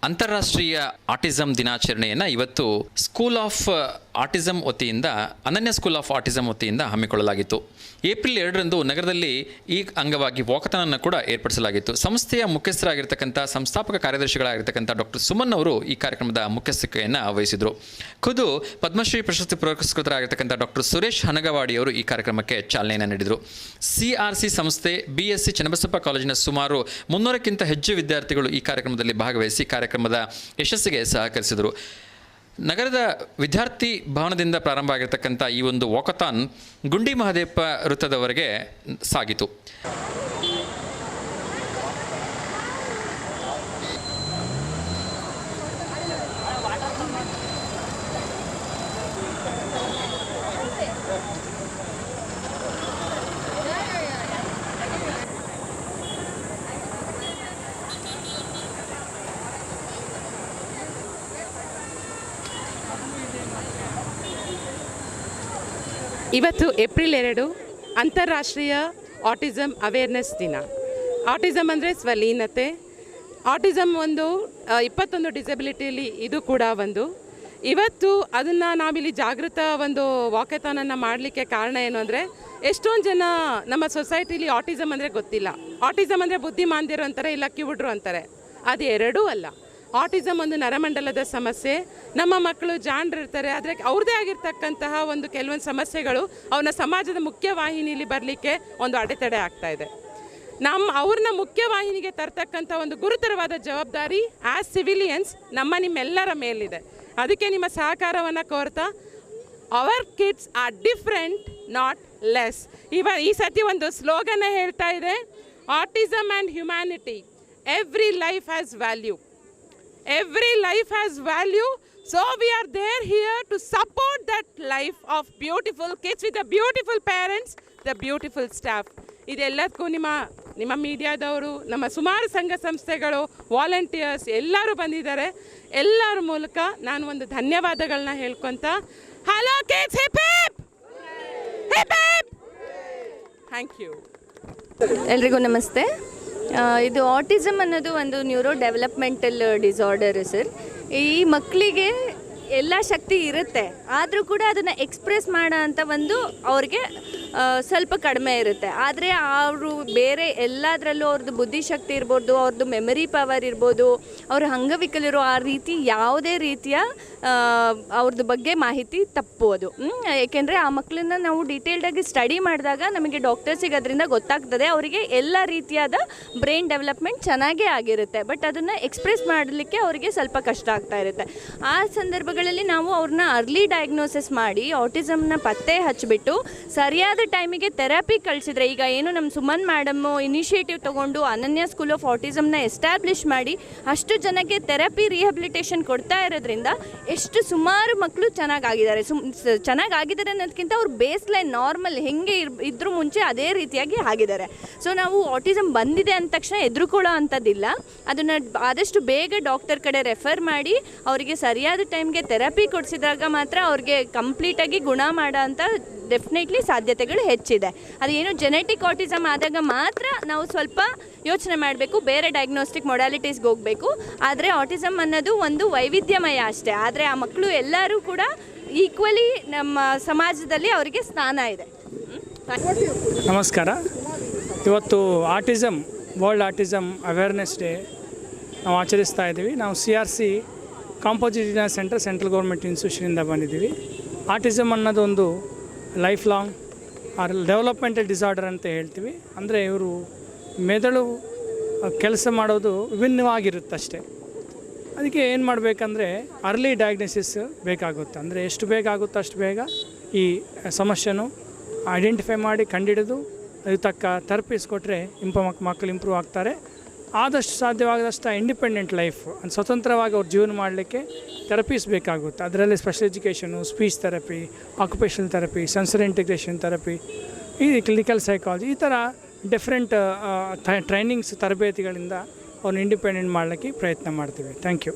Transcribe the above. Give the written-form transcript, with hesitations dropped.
ಅಂತಾರಾಷ್ಟ್ರೀಯ ಆಟಿಸಂ ದಿನಾಚರಣೆಯನ್ನು ಇವತ್ತು ಸ್ಕೂಲ್ ಆಫ್ ಆಟಿಸಂ ವತಿಯಿಂದ ಅನನ್ಯ ಸ್ಕೂಲ್ ಆಫ್ ಆಟಿಸಂ ವತಿಯಿಂದ ಹಮ್ಮಿಕೊಳ್ಳಲಾಗಿತ್ತು. ಏಪ್ರಿಲ್ 2ರಂದು ನಗರದಲ್ಲಿ ಈ ಅಂಗವಾಗಿ ವಾಕಥಾನನ್ನು ಕೂಡ ಏರ್ಪಡಿಸಲಾಗಿತ್ತು. ಸಂಸ್ಥೆಯ ಮುಖ್ಯಸ್ಥರಾಗಿರ್ತಕ್ಕಂಥ ಸಂಸ್ಥಾಪಕ ಕಾರ್ಯದರ್ಶಿಗಳಾಗಿರ್ತಕ್ಕಂಥ ಡಾಕ್ಟರ್ ಸುಮನ್ ಅವರು ಈ ಕಾರ್ಯಕ್ರಮದ ಮುಖ್ಯಸ್ಥಿಕೆಯನ್ನು ವಹಿಸಿದರು. ಖುದ್ದು ಪದ್ಮಶ್ರೀ ಪ್ರಶಸ್ತಿ ಪುರಸ್ಕೃತರಾಗಿರ್ತಕ್ಕಂಥ ಡಾಕ್ಟರ್ ಸುರೇಶ್ ಹನಗವಾಡಿ ಅವರು ಈ ಕಾರ್ಯಕ್ರಮಕ್ಕೆ ಚಾಲನೆಯನ್ನು ನೀಡಿದರು. CRC ಸಂಸ್ಥೆ BSc ಚನ್ನಬಸಪ್ಪ ಕಾಲೇಜಿನ ಸುಮಾರು 300ಕ್ಕಿಂತ ಹೆಚ್ಚು ವಿದ್ಯಾರ್ಥಿಗಳು ಈ ಕಾರ್ಯಕ್ರಮದಲ್ಲಿ ಭಾಗವಹಿಸಿ ಕಾರ್ಯಕ್ರಮದ ಯಶಸ್ಸಿಗೆ ಸಹಕರಿಸಿದರು. ನಗರದ ವಿದ್ಯಾರ್ಥಿ ಭವನದಿಂದ ಪ್ರಾರಂಭ ಆಗಿರ್ತಕ್ಕಂಥ ಈ ಒಂದು ವಾಕಥಾನ್ ಗುಂಡಿ ಮಹದೇವಪ್ಪ ವೃತ್ತದವರೆಗೆ ಸಾಗಿತು. ಇವತ್ತು ಏಪ್ರಿಲ್ 2 ಅಂತಾರಾಷ್ಟ್ರೀಯ ಆಟಿಸಮ್ ಅವೇರ್ನೆಸ್ ದಿನ. ಆಟಿಸಮ್ ಅಂದರೆ ಸ್ವಲೀನತೆ. ಆಟಿಸಮ್ ಒಂದು 21 ಡಿಸಬಿಲಿಟಿಯಲ್ಲಿ ಇದು ಕೂಡ ಒಂದು. ಇವತ್ತು ಅದನ್ನು ನಾವಿಲ್ಲಿ ಜಾಗೃತ ಒಂದು ವಾಕಥಾನನ್ನು ಮಾಡಲಿಕ್ಕೆ ಕಾರಣ ಏನು ಅಂದರೆ, ಎಷ್ಟೊಂದು ಜನ ನಮ್ಮ ಸೊಸೈಟಿಲಿ ಆಟಿಸಮ್ ಅಂದರೆ ಗೊತ್ತಿಲ್ಲ. ಆಟಿಸಮ್ ಅಂದರೆ ಬುದ್ಧಿಮಾಂದ್ಯರು ಅಂತಾರೆ, ಇಲ್ಲ ಕಿವುಡ್ರು ಅಂತಾರೆ. ಅದು ಎರಡೂ ಅಲ್ಲ. ಆಟಿಸಮ್ ಒಂದು ನರಮಂಡಲದ ಸಮಸ್ಯೆ. ನಮ್ಮ ಮಕ್ಕಳು ಜಾಣರಿರ್ತಾರೆ, ಆದರೆ ಅವ್ರದ್ದೇ ಆಗಿರ್ತಕ್ಕಂತಹ ಒಂದು ಕೆಲವೊಂದು ಸಮಸ್ಯೆಗಳು ಅವನ ಸಮಾಜದ ಮುಖ್ಯವಾಹಿನಿಯಲ್ಲಿ ಬರಲಿಕ್ಕೆ ಒಂದು ಅಡೆತಡೆ ಆಗ್ತಾ ಇದೆ. ಅವ್ರನ್ನ ಮುಖ್ಯವಾಹಿನಿಗೆ ತರ್ತಕ್ಕಂಥ ಒಂದು ಗುರುತರವಾದ ಜವಾಬ್ದಾರಿ ಆ್ಯಸ್ ಸಿವಿಲಿಯನ್ಸ್ ನಿಮ್ಮೆಲ್ಲರ ಮೇಲಿದೆ. ಅದಕ್ಕೆ ನಿಮ್ಮ ಸಹಕಾರವನ್ನು ಕೋರ್ತಾ, our kids are different not less. ಈ ಸತಿ ಒಂದು ಸ್ಲೋಗನ್ನ ಹೇಳ್ತಾ ಇದೆ, autism and humanity, every life has value. Every life has value, so we are there here to support that life of beautiful kids with the beautiful parents, the beautiful staff. ಇದೆಲ್ಲದಕ್ಕೂ ನಿಮ್ಮ ಮೀಡಿಯಾದವರು, ನಮ್ಮ ಸುಮಾರು ಸಂಘ ಸಂಸ್ಥೆಗಳು, ವಾಲಂಟಿಯರ್ಸ್ ಎಲ್ಲರೂ ಬಂದಿದ್ದಾರೆ. ಎಲ್ಲರ ಮೂಲಕ ನಾನು ಒಂದು ಧನ್ಯವಾದಗಳನ್ನ ಹೇಳ್ಕೊತ, hello kids, hip hip hip hip. Thank you. ಎಲ್ರಿಗೂ ನಮಸ್ತೆ. ಇದು ಆಟಿಸಮ್ ಅನ್ನೋದು ಒಂದು ನ್ಯೂರೋ ಡೆವಲಪ್ಮೆಂಟಲ್ ಡಿಸಾರ್ಡರ್ ಸರ್. ಈ ಮಕ್ಕಳಿಗೆ ಎಲ್ಲ ಶಕ್ತಿ ಇರುತ್ತೆ, ಆದರೂ ಕೂಡ ಅದನ್ನು ಎಕ್ಸ್ಪ್ರೆಸ್ ಮಾಡೋ ಅಂಥ ಒಂದು ಅವ್ರಿಗೆ ಸ್ವಲ್ಪ ಕಡಿಮೆ ಇರುತ್ತೆ. ಆದರೆ ಅವರು ಬೇರೆ ಎಲ್ಲದರಲ್ಲೂ ಅವ್ರದ್ದು ಬುದ್ಧಿಶಕ್ತಿ ಇರ್ಬೋದು, ಅವ್ರದ್ದು ಮೆಮರಿ ಪವರ್ ಇರ್ಬೋದು, ಅವರು ಅಂಗವಿಕಲರು ಆ ರೀತಿ ಯಾವುದೇ ರೀತಿಯ ಅವ್ರದ್ದು ಬಗ್ಗೆ ಮಾಹಿತಿ ತಪ್ಪು ಅದು. ಏಕೆಂದರೆ ಆ ಮಕ್ಕಳನ್ನ ನಾವು ಡೀಟೇಲ್ಡಾಗಿ ಸ್ಟಡಿ ಮಾಡಿದಾಗ ನಮಗೆ ಡಾಕ್ಟರ್ಸಿಗೆ ಅದರಿಂದ ಗೊತ್ತಾಗ್ತದೆ ಅವರಿಗೆ ಎಲ್ಲ ರೀತಿಯಾದ ಬ್ರೈನ್ ಡೆವಲಪ್ಮೆಂಟ್ ಚೆನ್ನಾಗೇ ಆಗಿರುತ್ತೆ. ಬಟ್ ಅದನ್ನು ಎಕ್ಸ್ಪ್ರೆಸ್ ಮಾಡಲಿಕ್ಕೆ ಅವರಿಗೆ ಸ್ವಲ್ಪ ಕಷ್ಟ ಆಗ್ತಾ ಇರುತ್ತೆ. ಆ ಸಂದರ್ಭಗಳಲ್ಲಿ ನಾವು ಅವ್ರನ್ನ ಅರ್ಲಿ ಡಯಾಗ್ನೋಸಿಸ್ ಮಾಡಿ ಆಟಿಸಮ್ನ ಪತ್ತೆ ಹಚ್ಚಿಬಿಟ್ಟು ಸರಿಯಾದ ಟೈಮಿಗೆ ಥೆರಪಿ ಕಳಿಸಿದ್ರೆ, ಈಗ ಏನು ನಮ್ಮ ಸುಮನ್ ಮೇಡಮ್ಮು ಇನಿಷಿಯೇಟಿವ್ ತೊಗೊಂಡು ಅನನ್ಯ ಸ್ಕೂಲ್ ಆಫ್ ಆಟಿಸಮ್ನ ಎಸ್ಟಾಬ್ಲಿಷ್ ಮಾಡಿ ಅಷ್ಟು ಜನಕ್ಕೆ ಥೆರಪಿ ರಿಹ್ಯಾಬಿಲಿಟೇಷನ್ ಕೊಡ್ತಾ ಇರೋದ್ರಿಂದ ಎಷ್ಟು ಸುಮಾರು ಮಕ್ಕಳು ಚೆನ್ನಾಗಾಗಿದ್ದಾರೆ. ಚೆನ್ನಾಗಾಗಿದ್ದಾರೆ ಅನ್ನೋದಕ್ಕಿಂತ ಅವ್ರು ಬೇಸ್ ಲೈನ್ ನಾರ್ಮಲ್ ಹೆಂಗೆ ಇದ್ರೂ ಮುಂಚೆ ಅದೇ ರೀತಿಯಾಗಿ ಆಗಿದ್ದಾರೆ. ಸೊ ನಾವು ಆಟಿಸಮ್ ಬಂದಿದೆ ಅಂದ ತಕ್ಷಣ ಎದುರುಕೊಳ್ಳೋ ಅಂಥದ್ದಿಲ್ಲ. ಅದನ್ನು ಆದಷ್ಟು ಬೇಗ ಡಾಕ್ಟರ್ ಕಡೆ ರೆಫರ್ ಮಾಡಿ ಅವರಿಗೆ ಸರಿಯಾದ ಟೈಮ್ಗೆ ಥೆರಪಿ ಕೊಡಿಸಿದಾಗ ಮಾತ್ರ ಅವ್ರಿಗೆ ಕಂಪ್ಲೀಟಾಗಿ ಗುಣ ಮಾಡೋ ಅಂಥ ಡೆಫಿನೆಟ್ಲಿ ಸಾಧ್ಯತೆಗಳು ಹೆಚ್ಚಿದೆ. ಅದೇನು ಜೆನೆಟಿಕ್ ಆಟಿಸಮ್ ಆದಾಗ ಮಾತ್ರ ನಾವು ಸ್ವಲ್ಪ ಯೋಚನೆ ಮಾಡಬೇಕು, ಬೇರೆ ಡಯಾಗ್ನೋಸ್ಟಿಕ್ ಮೊಡಾಲಿಟೀಸ್ಗೆ ಹೋಗಬೇಕು. ಆದರೆ ಆಟಿಸಮ್ ಅನ್ನೋದು ಒಂದು ವೈವಿಧ್ಯಮಯ ಅಷ್ಟೇ. ಆದರೆ ಆ ಮಕ್ಕಳು ಎಲ್ಲರೂ ಕೂಡ ಈಕ್ವಲಿ ನಮ್ಮ ಸಮಾಜದಲ್ಲಿ ಅವರಿಗೆ ಸ್ಥಾನ ಇದೆ. ನಮಸ್ಕಾರ. ಇವತ್ತು autism world autism awareness day ನಾವು ಆಚರಿಸ್ತಾ ಇದ್ದೀವಿ. ನಾವು CRC composite centre central government ಇನ್ಸ್ಟಿಟ್ಯೂಷನಿಂದ ಬಂದಿದ್ದೀವಿ. ಆಟಿಸಮ್ ಅನ್ನೋದು ಒಂದು ಲೈಫ್ ಲಾಂಗ್ ಡೆವಲಪ್ಮೆಂಟಲ್ ಡಿಸಾರ್ಡರ್ ಅಂತ ಹೇಳ್ತೀವಿ. ಅಂದರೆ ಇವರು ಮೆದುಳು ಕೆಲಸ ಮಾಡೋದು ವಿಭಿನ್ನವಾಗಿರುತ್ತಷ್ಟೆ. ಅದಕ್ಕೆ ಏನು ಮಾಡಬೇಕಂದ್ರೆ ಅರ್ಲಿ ಡಯಾಗ್ನೋಸಿಸ್ ಬೇಕಾಗುತ್ತೆ. ಅಂದರೆ ಎಷ್ಟು ಬೇಗ ಆಗುತ್ತೋ ಅಷ್ಟು ಬೇಗ ಈ ಸಮಸ್ಯೆನೂ ಐಡೆಂಟಿಫೈ ಮಾಡಿ ಕಂಡುಹಿಡಿದು ಅದು ತಕ್ಕ ಥೆರಪೀಸ್ ಕೊಟ್ಟರೆ ಮಕ್ಕಳು ಇಂಪ್ರೂವ್ ಆಗ್ತಾರೆ. ಆದಷ್ಟು ಸಾಧ್ಯವಾದಷ್ಟು ಇಂಡಿಪೆಂಡೆಂಟ್ ಲೈಫ್, ಸ್ವತಂತ್ರವಾಗಿ ಅವ್ರು ಜೀವನ ಮಾಡಲಿಕ್ಕೆ ಥೆರಪೀಸ್ ಬೇಕಾಗುತ್ತೆ. ಅದರಲ್ಲಿ special education, speech therapy, occupational therapy, sensory integration therapy, ಈ ಕ್ಲಿನಿಕಲ್ ಸೈಕಾಲಜಿ, ಈ ಥರ ಡಿಫ್ರೆಂಟ್ ಟ್ರೈನಿಂಗ್ಸ್ ತರಬೇತಿಗಳಿಂದ ಅವ್ರನ್ನ ಇಂಡಿಪೆಂಡೆಂಟ್ ಮಾಡಲಿಕ್ಕೆ ಪ್ರಯತ್ನ ಮಾಡ್ತೀವಿ. Thank you.